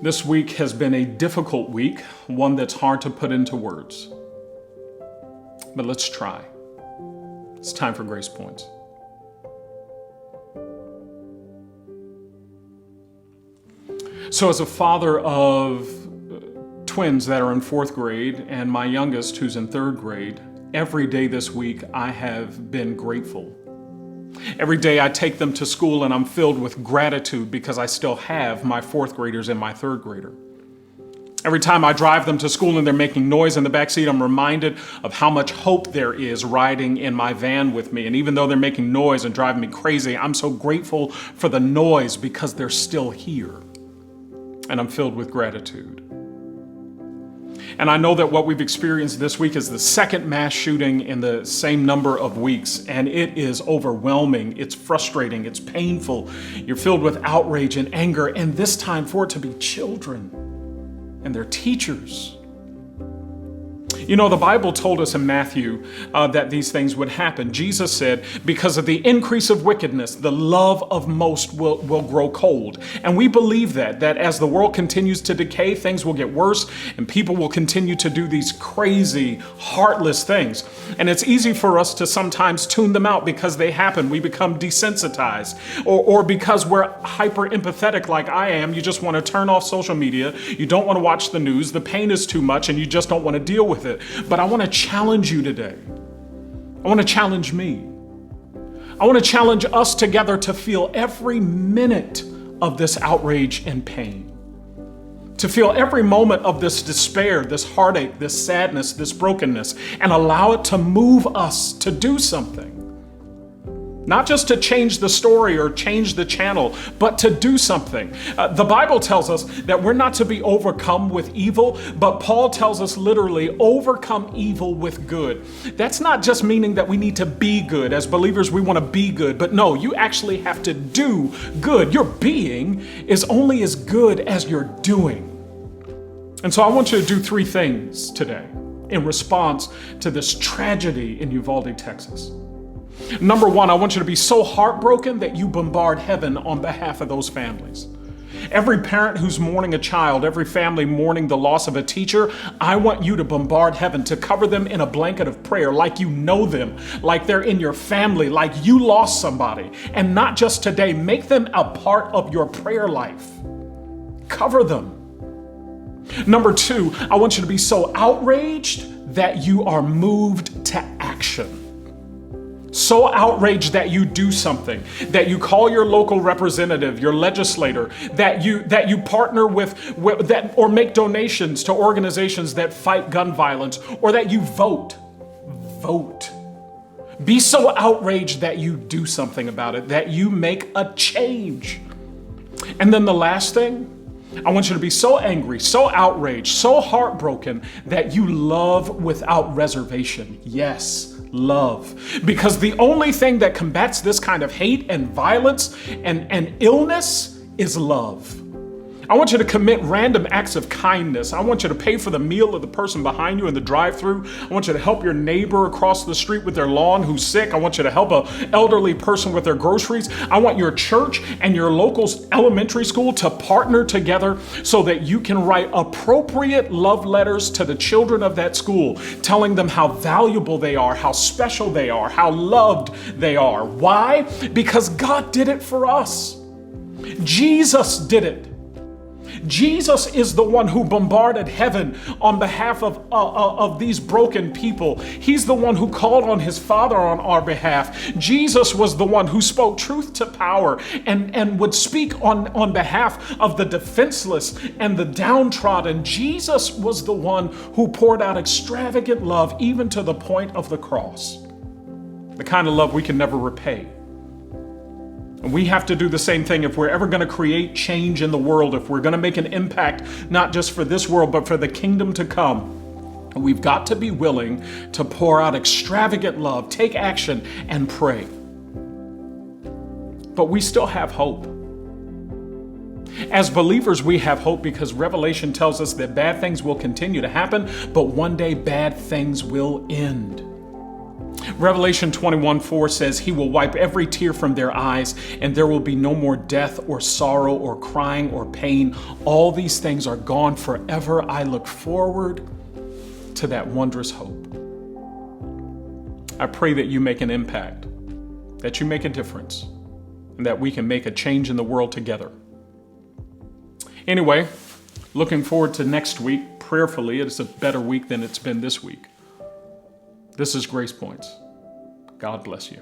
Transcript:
This week has been a difficult week, one that's hard to put into words. But let's try. It's time for Grace Points. So as a father of twins that are in fourth grade and my youngest who's in third grade, every day this week I have been grateful. Every day I take them to school and I'm filled with gratitude because I still have my fourth graders and my third grader. Every time I drive them to school and they're making noise in the backseat, I'm reminded of how much hope there is riding in my van with me. And even though they're making noise and driving me crazy, I'm so grateful for the noise because they're still here. And I'm filled with gratitude. And I know that what we've experienced this week is the second mass shooting in the same number of weeks, and it is overwhelming, it's frustrating, it's painful. You're filled with outrage and anger, and this time for it to be children and their teachers. You know, the Bible told us in Matthew that these things would happen. Jesus said, because of the increase of wickedness, the love of most will grow cold. And we believe that as the world continues to decay, things will get worse and people will continue to do these crazy, heartless things. And it's easy for us to sometimes tune them out because they happen. We become desensitized or because we're hyper empathetic like I am. You just want to turn off social media. You don't want to watch the news. The pain is too much and you just don't want to deal with it. But I want to challenge you today. I want to challenge me. I want to challenge us together to feel every minute of this outrage and pain. To feel every moment of this despair, this heartache, this sadness, this brokenness, and allow it to move us to do something. Not just to change the story or change the channel, but to do something. The Bible tells us that we're not to be overcome with evil, but Paul tells us literally, overcome evil with good. That's not just meaning that we need to be good. As believers, we want to be good, but no, you actually have to do good. Your being is only as good as your doing. And so I want you to do three things today in response to this tragedy in Uvalde, Texas. Number one, I want you to be so heartbroken that you bombard heaven on behalf of those families. Every parent who's mourning a child, every family mourning the loss of a teacher, I want you to bombard heaven, to cover them in a blanket of prayer like you know them, like they're in your family, like you lost somebody. And not just today, make them a part of your prayer life. Cover them. Number two, I want you to be so outraged that you are moved to action. So outraged that you do something, that you call your local representative, your legislator, that you partner with that, or make donations to organizations that fight gun violence, or that you vote. Vote. Be so outraged that you do something about it, that you make a change. And then the last thing, I want you to be so angry, so outraged, so heartbroken that you love without reservation. Yes. Love. Because the only thing that combats this kind of hate and violence and illness is love. I want you to commit random acts of kindness. I want you to pay for the meal of the person behind you in the drive-thru. I want you to help your neighbor across the street with their lawn who's sick. I want you to help an elderly person with their groceries. I want your church and your local elementary school to partner together so that you can write appropriate love letters to the children of that school, telling them how valuable they are, how special they are, how loved they are. Why? Because God did it for us. Jesus did it. Jesus is the one who bombarded heaven on behalf of these broken people. He's the one who called on his Father on our behalf. Jesus was the one who spoke truth to power and would speak on behalf of the defenseless and the downtrodden. Jesus was the one who poured out extravagant love even to the point of the cross. The kind of love we can never repay. And we have to do the same thing if we're ever going to create change in the world, if we're going to make an impact, not just for this world, but for the kingdom to come. We've got to be willing to pour out extravagant love, take action, and pray. But we still have hope. As believers, we have hope because Revelation tells us that bad things will continue to happen, but one day bad things will end. Revelation 21:4 says, He will wipe every tear from their eyes, and there will be no more death or sorrow or crying or pain. All these things are gone forever. I look forward to that wondrous hope. I pray that you make an impact, that you make a difference, and that we can make a change in the world together. Anyway, looking forward to next week. Prayerfully, it is a better week than it's been this week. This is GracePoints. God bless you.